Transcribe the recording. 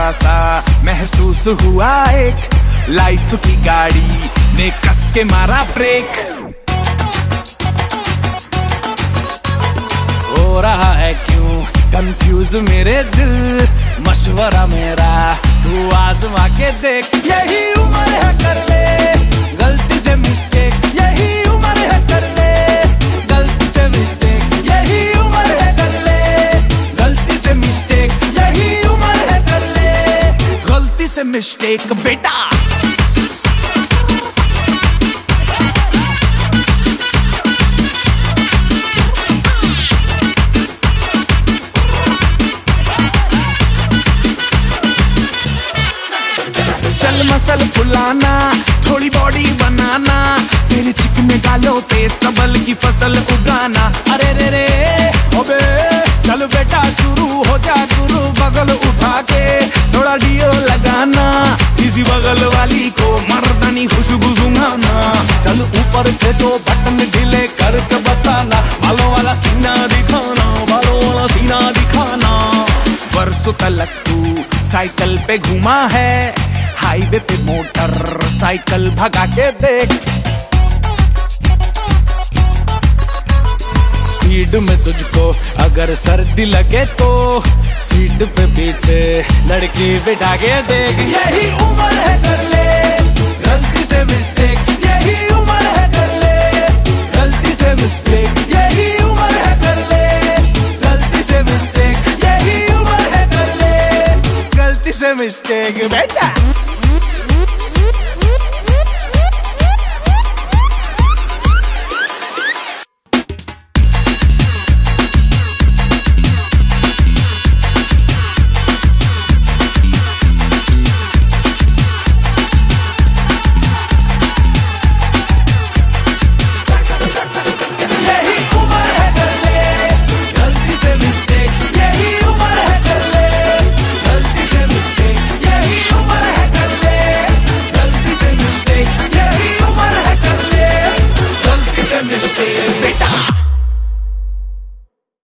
थोड़ा सा महसूस हुआ एक लाइफ की गाड़ी ने कस के मारा ब्रेक। हो रहा है क्यों कंफ्यूज मेरे दिल, मशवरा मेरा तू आजमा के देख। यही उम्र है कर ले गलती से मिस्टेक, यही उम्र है कर ले गलती से मिस्टेक, यही उम्र है कर ले गलती से मिस्टेक, यही उम्र है कर ले गलती से मिस्टेक बेटा। चल मसल फुलाना, थोड़ी बॉडी बनाना, तेरे चिकने गालों पे स्टबल की फसल उगाना। अरे रे रे अबे चल बेटा शुरू हो जा गुरु, बगल उठा के थोड़ा डियो लगाना, किसी बगल वाली को मर्दानी खुशबू सुंघाना। चल ऊपर के दो बटन ढीले करके बताना, बालों वाला सीना दिखाना, बालों वाला सीना दिखाना। बरसों तक तू साइकिल पे घूमा है, हाईवे पे मोटर साइकिल भगा के देख। स्पीड में तुझको अगर सर्दी लगे तो सीट पे पीछे लड़की बिठा के देख। यही उम्र है कर ले गलती से मिस्टेक, यही उम्र है कर ले गलती से मिस्टेक, यही उम्र है कर ले गलती से मिस्टेक, यही उम्र है कर ले गलती से मिस्टेक बेटा।